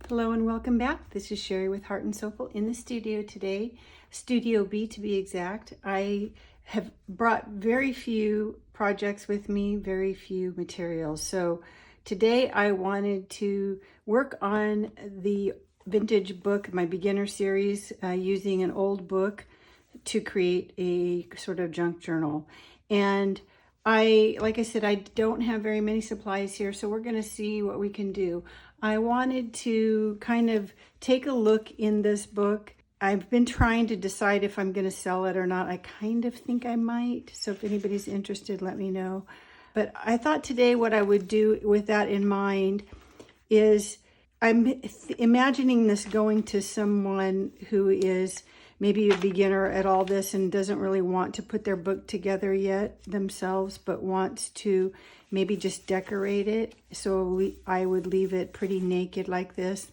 Hello and welcome back. This is Sherri with Heart and Soulful in the studio today, Studio B to be exact. I have brought very few projects with me, very few materials. So today I wanted to work on the vintage book, my beginner series, using an old book to create a sort of junk journal. And like I said, I don't have very many supplies here, so we're going to see what we can do. I wanted to kind of take a look in this book. I've been trying to decide if I'm going to sell it or not. I kind of think I might, so if anybody's interested, let me know. But I thought today what I would do with that in mind is I'm imagining this going to someone who is maybe a beginner at all this and doesn't really want to put their book together yet themselves, but wants to maybe just decorate it. So I would leave it pretty naked like this.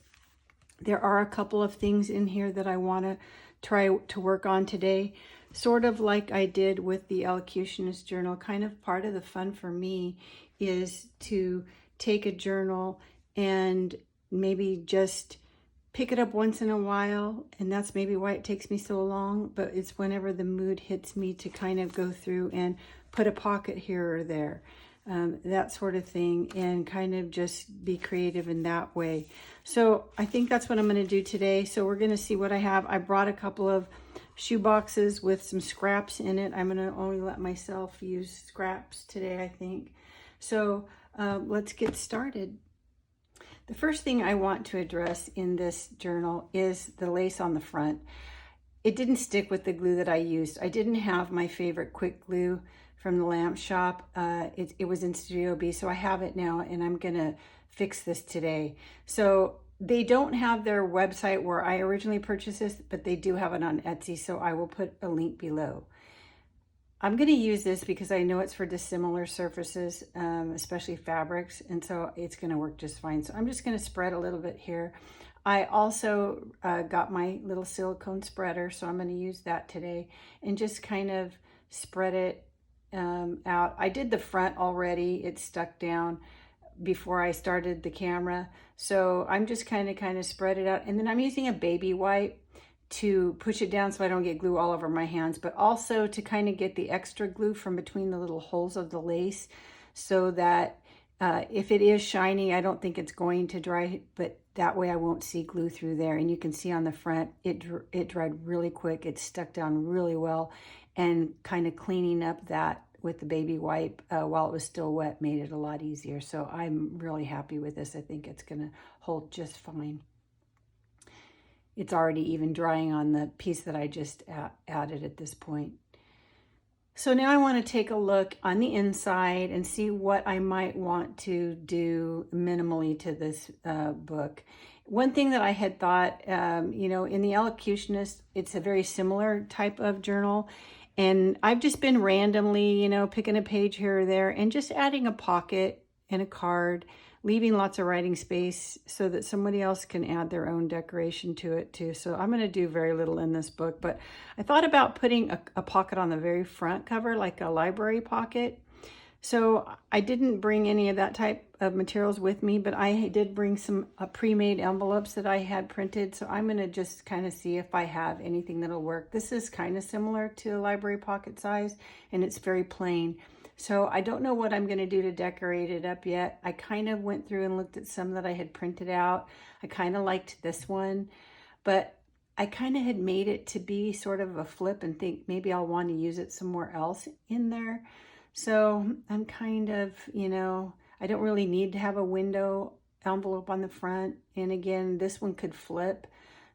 There are a couple of things in here that I want to try to work on today, sort of like I did with the Elocutionist journal. Kind of part of the fun for me is to take a journal and maybe just pick it up once in a while, and that's maybe why it takes me so long, but it's whenever the mood hits me to kind of go through and put a pocket here or there, that sort of thing, and kind of just be creative in that way. So I think that's what I'm going to do today. So we're going to see what I have. I brought a couple of shoe boxes with some scraps in it. I'm going to only let myself use scraps today, I think. So let's get started. The first thing I want to address in this journal is the lace on the front. It didn't stick with the glue that I used. I didn't have my favorite quick glue from the lamp shop. It was in Studio B, so I have it now, and I'm gonna fix this today. So they don't have their website where I originally purchased this, but they do have it on Etsy, so I will put a link below. I'm going to use this because I know it's for dissimilar surfaces, especially fabrics, and so it's going to work just fine. So I'm just going to spread a little bit here. I also got my little silicone spreader, so I'm going to use that today and just kind of spread it out. I did the front already. It stuck down before I started the camera, so I'm just kind of spread it out, and then I'm using a baby wipe to push it down so I don't get glue all over my hands, but also to kind of get the extra glue from between the little holes of the lace, so that if it is shiny, I don't think it's going to dry, but that way I won't see glue through there. And you can see on the front, it dried really quick. It stuck down really well, and kind of cleaning up that with the baby wipe while it was still wet made it a lot easier. So I'm really happy with this. I think it's gonna hold just fine. It's already even drying on the piece that I just added at this point. So now I want to take a look on the inside and see what I might want to do minimally to this book. One thing that I had thought, in the Elocutionist, it's a very similar type of journal. And I've just been randomly, picking a page here or there and just adding a pocket and a card, leaving lots of writing space so that somebody else can add their own decoration to it too. So I'm going to do very little in this book, but I thought about putting a pocket on the very front cover, like a library pocket. So I didn't bring any of that type of materials with me, but I did bring some pre-made envelopes that I had printed. So I'm going to just kind of see if I have anything that'll work. This is kind of similar to a library pocket size, and it's very plain. So I don't know what I'm going to do to decorate it up yet. I kind of went through and looked at some that I had printed out. I kind of liked this one, but I kind of had made it to be sort of a flip and think maybe I'll want to use it somewhere else in there. So I'm kind of, I don't really need to have a window envelope on the front. And again, this one could flip.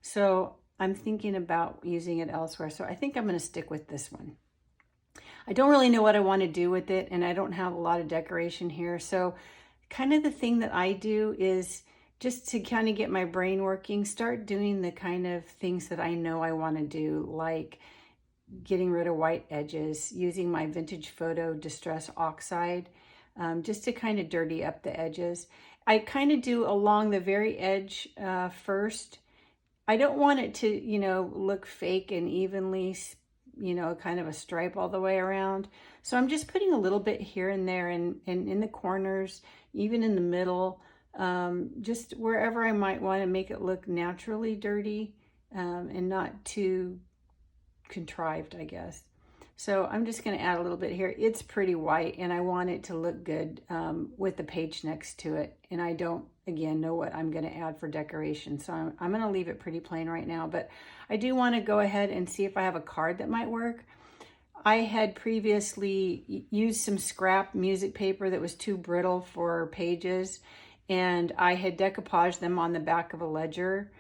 So I'm thinking about using it elsewhere. So I think I'm going to stick with this one. I don't really know what I want to do with it, and I don't have a lot of decoration here. So kind of the thing that I do is just to kind of get my brain working, start doing the kind of things that I know I want to do, like getting rid of white edges, using my vintage photo distress oxide, just to kind of dirty up the edges. I kind of do along the very edge first. I don't want it to, look fake and evenly kind of a stripe all the way around. So I'm just putting a little bit here and there and in the corners, even in the middle, just wherever I might want to make it look naturally dirty and not too contrived, I guess. So I'm just going to add a little bit here. It's pretty white and I want it to look good with the page next to it. And I don't, again, know what I'm going to add for decoration. So I'm going to leave it pretty plain right now. But I do want to go ahead and see if I have a card that might work. I had previously used some scrap music paper that was too brittle for pages. And I had decoupaged them on the back of a ledger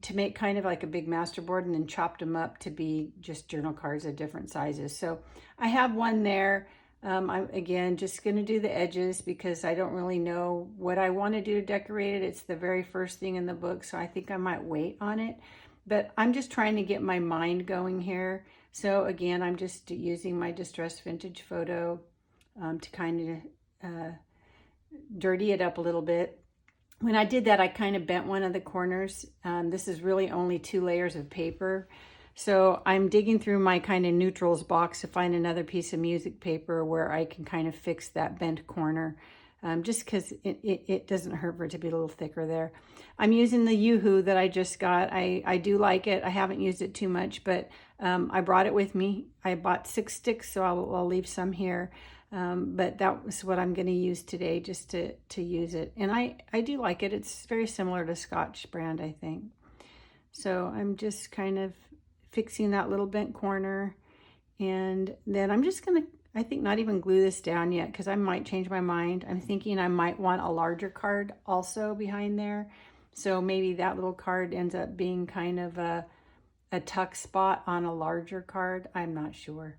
to make kind of like a big masterboard, and then chopped them up to be just journal cards of different sizes. So I have one there. I'm again just going to do the edges because I don't really know what I want to do to decorate it. It's the very first thing in the book, so I think I might wait on it. But I'm just trying to get my mind going here. So again, I'm just using my distressed vintage photo to kind of dirty it up a little bit. When I did that, I kind of bent one of the corners. This is really only 2 layers of paper. So I'm digging through my kind of neutrals box to find another piece of music paper where I can kind of fix that bent corner. Just because it doesn't hurt for it to be a little thicker there. I'm using the Yoo-Hoo that I just got. I do like it. I haven't used it too much, but I brought it with me. I bought 6 sticks, so I'll leave some here. But that was what I'm going to use today just to use it. And I do like it. It's very similar to Scotch brand, I think. So I'm just kind of fixing that little bent corner. And then I'm just going to, I think, not even glue this down yet because I might change my mind. I'm thinking I might want a larger card also behind there. So maybe that little card ends up being kind of a tuck spot on a larger card. I'm not sure.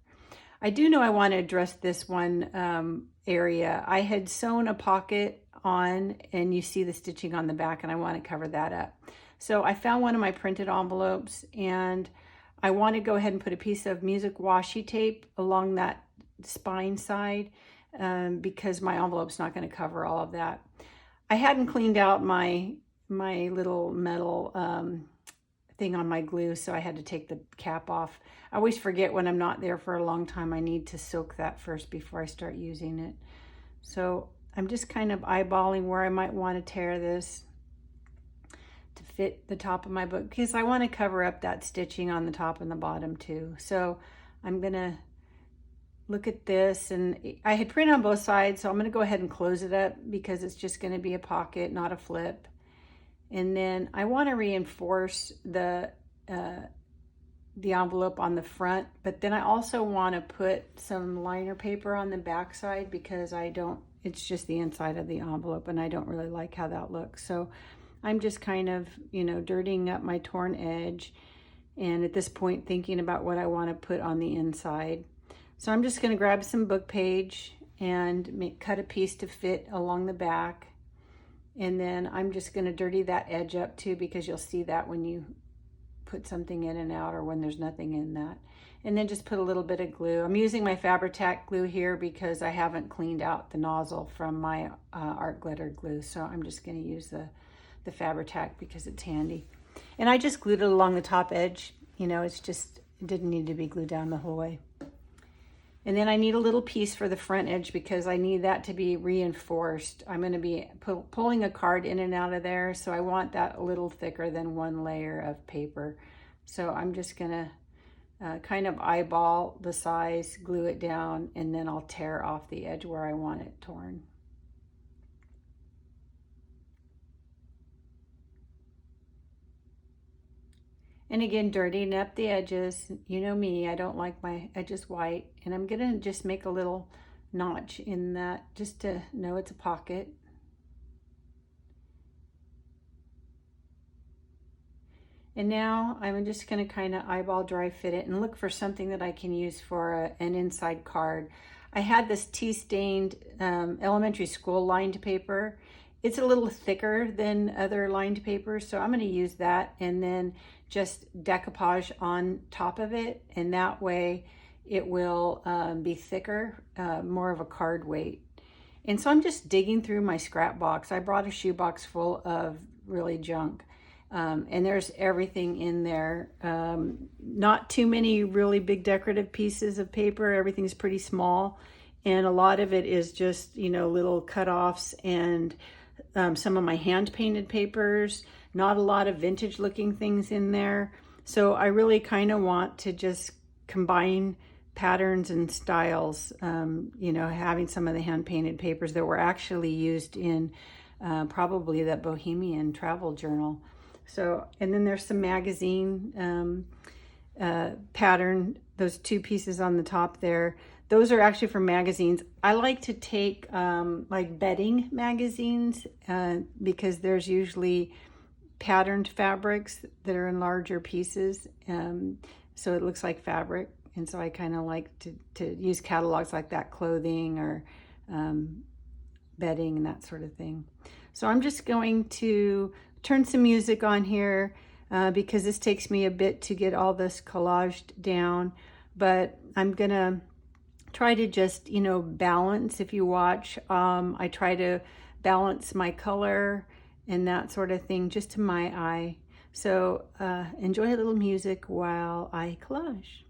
I do know I want to address this one area. I had sewn a pocket on, and you see the stitching on the back, and I want to cover that up. So I found one of my printed envelopes, and I want to go ahead and put a piece of music washi tape along that spine side because my envelope's not going to cover all of that. I hadn't cleaned out my little metal thing on my glue, so I had to take the cap off. I always forget when I'm not there for a long time. I need to soak that first before I start using it. So I'm just kind of eyeballing where I might want to tear this to fit the top of my book because I want to cover up that stitching on the top and the bottom too. So I'm gonna look at this, and I had print on both sides, so I'm gonna go ahead and close it up because it's just gonna be a pocket, not a flip. And then I want to reinforce the envelope on the front, but then I also want to put some liner paper on the back side because it's just the inside of the envelope and I don't really like how that looks. So I'm just kind of, dirtying up my torn edge, and at this point thinking about what I want to put on the inside. So I'm just going to grab some book page and cut a piece to fit along the back. And then I'm just going to dirty that edge up too, because you'll see that when you put something in and out or when there's nothing in that. And then just put a little bit of glue. I'm using my Fabri-Tac glue here because I haven't cleaned out the nozzle from my art glitter glue. So I'm just going to use the Fabri-Tac because it's handy. And I just glued it along the top edge. It didn't need to be glued down the whole way. And then I need a little piece for the front edge because I need that to be reinforced. I'm going to be pulling a card in and out of there, so I want that a little thicker than 1 layer of paper. So I'm just going to kind of eyeball the size, glue it down, and then I'll tear off the edge where I want it torn. And again, dirtying up the edges. You know me, I don't like my edges white. And I'm gonna just make a little notch in that just to know it's a pocket. And now I'm just gonna kind of eyeball dry fit it and look for something that I can use for an inside card. I had this tea-stained elementary school lined paper. It's a little thicker than other lined paper, so I'm going to use that and then just decoupage on top of it, and that way it will be thicker, more of a card weight. And so I'm just digging through my scrap box. I brought a shoebox full of really junk, and there's everything in there. Not too many really big decorative pieces of paper. Everything's pretty small, and a lot of it is just, little cutoffs and some of my hand painted papers, not a lot of vintage looking things in there. So I really kind of want to just combine patterns and styles, you know, having some of the hand painted papers that were actually used in probably that Bohemian travel journal. So, and then there's some magazine pattern, those two pieces on the top there. Those are actually for magazines. I like to take like bedding magazines because there's usually patterned fabrics that are in larger pieces. So it looks like fabric. And so I kind of like to use catalogs like that, clothing or bedding and that sort of thing. So I'm just going to turn some music on here because this takes me a bit to get all this collaged down. But I'm going to try to just, you know, balance. If you watch, I try to balance my color and that sort of thing just to my eye. So enjoy a little music while I collage.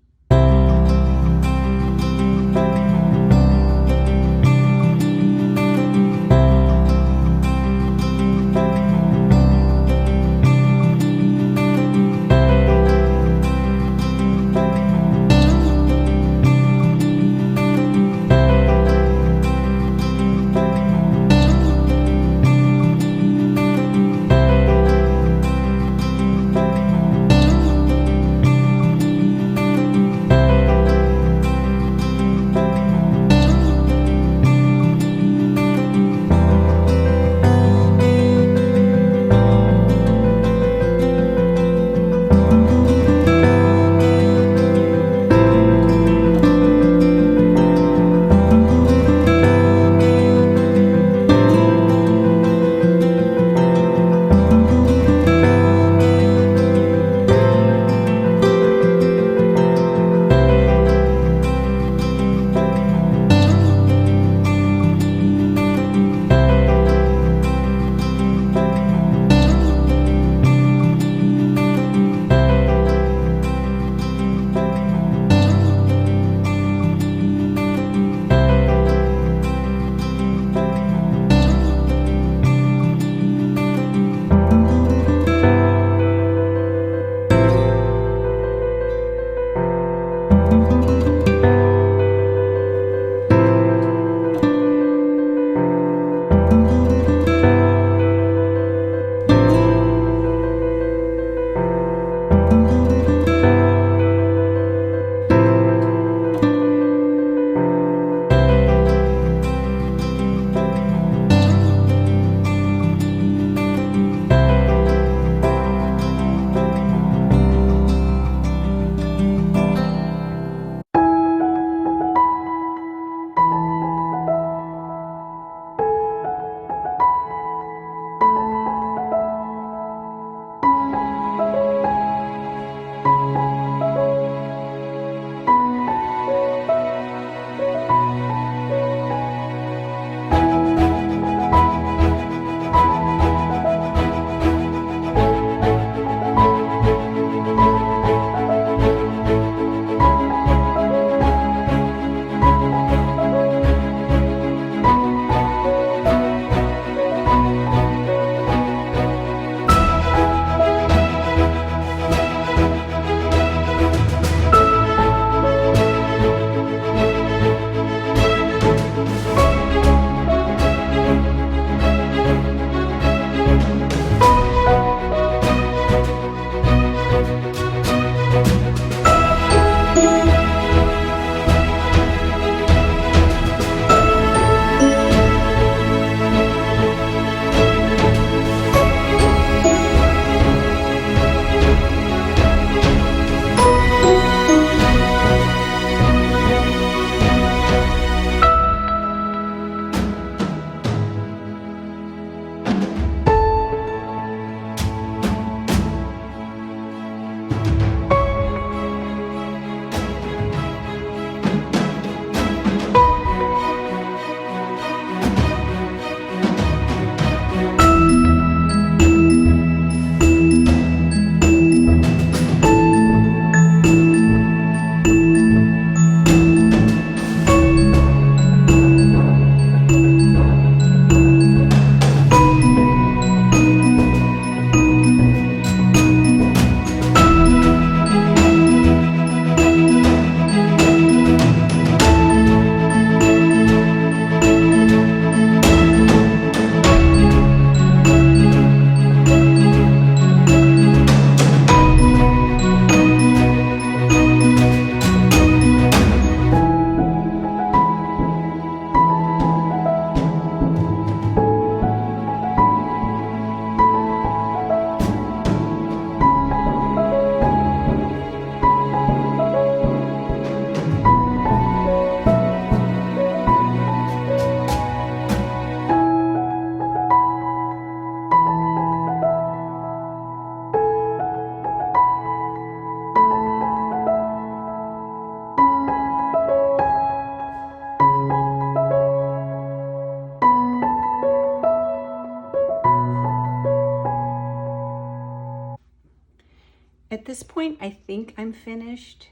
At this point, I think I'm finished.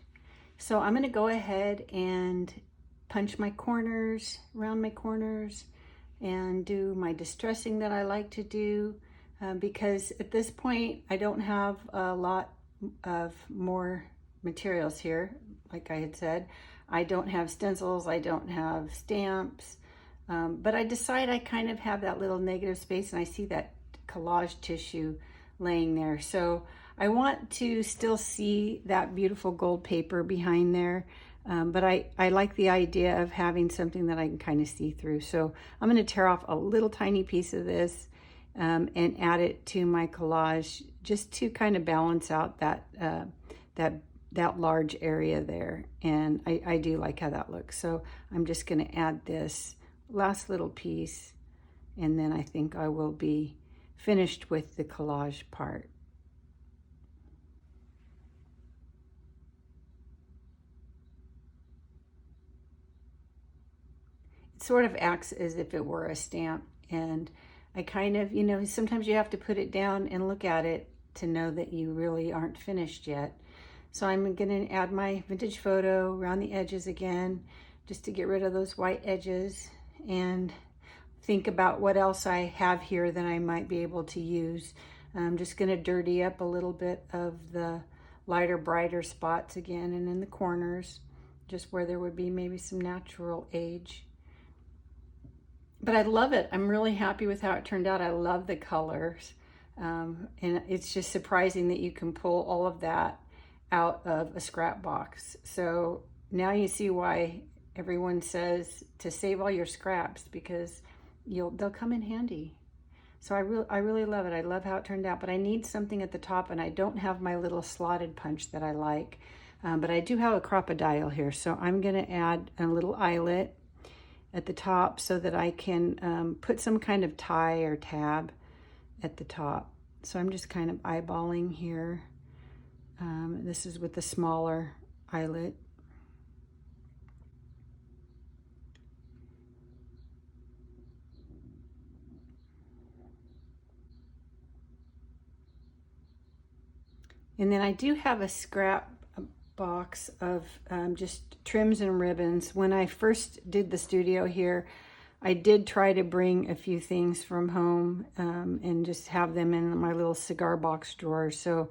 So I'm gonna go ahead and punch my corners, round my corners, and do my distressing that I like to do, because at this point I don't have a lot of more materials here. Like I had said, I don't have stencils, I don't have stamps, but I decide I kind of have that little negative space, and I see that collage tissue laying there. So I want to still see that beautiful gold paper behind there. But I like the idea of having something that I can kind of see through. So I'm going to tear off a little tiny piece of this, and add it to my collage, just to kind of balance out that large area there. And I do like how that looks. So I'm just going to add this last little piece, and then I think I will be finished with the collage part. Sort of acts as if it were a stamp, and I kind of, sometimes you have to put it down and look at it to know that you really aren't finished yet. So I'm going to add my vintage photo around the edges again, just to get rid of those white edges, and think about what else I have here that I might be able to use. I'm just going to dirty up a little bit of the lighter, brighter spots again, and in the corners, just where there would be maybe some natural age. But I love it. I'm really happy with how it turned out. I love the colors. And it's just surprising that you can pull all of that out of a scrap box. So now you see why everyone says to save all your scraps, because they'll come in handy. So I really love it. I love how it turned out, but I need something at the top, and I don't have my little slotted punch that I like. But I do have a crocodile here. So I'm gonna add a little eyelet at the top so that I can put some kind of tie or tab at the top. So I'm just kind of eyeballing here. This is with the smaller eyelet. And then I do have a scrap box of just trims and ribbons. When I first did the studio here, I did try to bring a few things from home, and just have them in my little cigar box drawer. So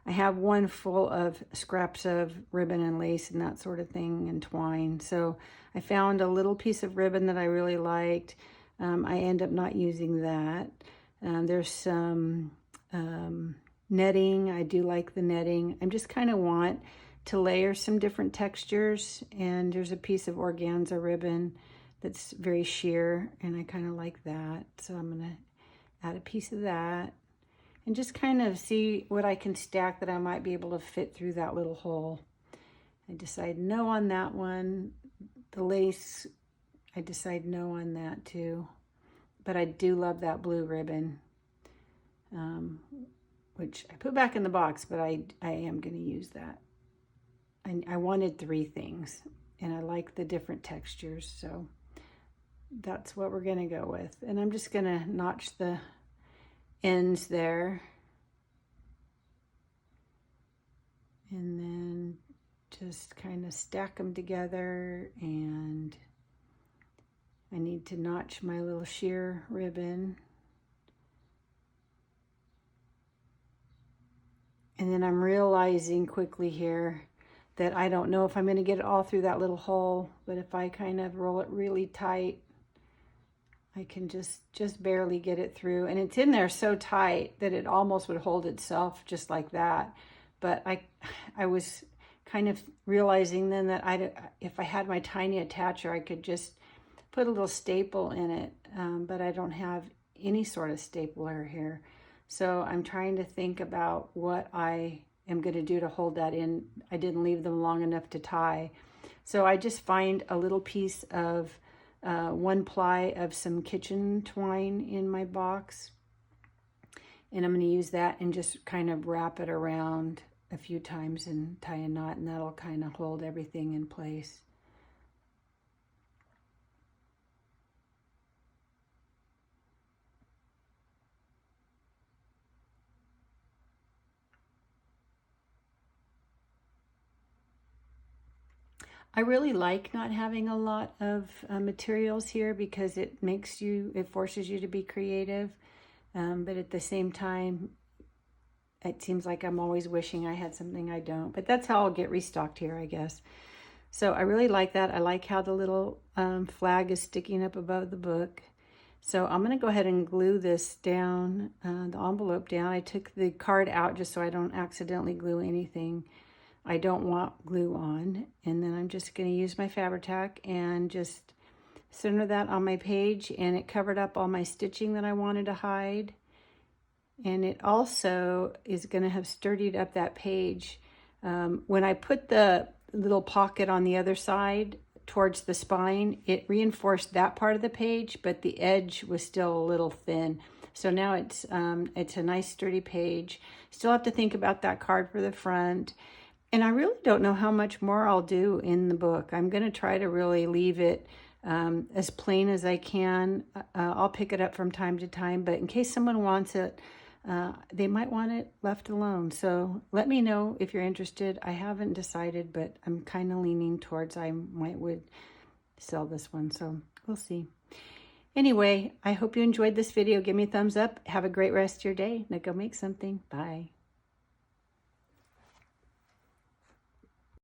I have one full of scraps of ribbon and lace and that sort of thing, and twine. So I found a little piece of ribbon that I really liked. I end up not using that. There's some netting. I do like the netting. I just kind of want to layer some different textures, and there's a piece of organza ribbon that's very sheer, and I kind of like that. So I'm going to add a piece of that and just kind of see what I can stack that I might be able to fit through that little hole. I decide no on that one. The lace, I decide no on that too. But I do love that blue ribbon, which I put back in the box, but I am going to use that. I wanted 3 things, and I like the different textures, so that's what we're going to go with. And I'm just going to notch the ends there, and then just kind of stack them together. And I need to notch my little sheer ribbon. And then I'm realizing quickly here that I don't know if I'm going to get it all through that little hole, but if I kind of roll it really tight, I can just barely get it through. And it's in there so tight that it almost would hold itself just like that. But I was kind of realizing then that if I had my tiny attacher, I could just put a little staple in it, but I don't have any sort of stapler here. So I'm trying to think about what I am going to do to hold that in. I didn't leave them long enough to tie. So I just find a little piece of 1 ply of some kitchen twine in my box. And I'm going to use that and just kind of wrap it around a few times and tie a knot, and that'll kind of hold everything in place. I really like not having a lot of materials here because it forces you to be creative. But at the same time, it seems like I'm always wishing I had something I don't. But that's how I'll get restocked here, I guess. So I really like that. I like how the little flag is sticking up above the book. So I'm going to go ahead and glue this down, the envelope down. I took the card out just so I don't accidentally glue anything I don't want glue on. And then I'm just going to use my Fabri-Tac and just center that on my page, and it covered up all my stitching that I wanted to hide. And it also is going to have sturdied up that page. When I put the little pocket on the other side towards the spine, it reinforced that part of the page, but the edge was still a little thin. So now it's a nice sturdy page. Still have to think about that card for the front. And I really don't know how much more I'll do in the book. I'm going to try to really leave it as plain as I can. I'll pick it up from time to time, but in case someone wants it, they might want it left alone. So let me know if you're interested. I haven't decided, but I'm kind of leaning towards would sell this one. So we'll see. Anyway, I hope you enjoyed this video. Give me a thumbs up. Have a great rest of your day. Now go make something. Bye.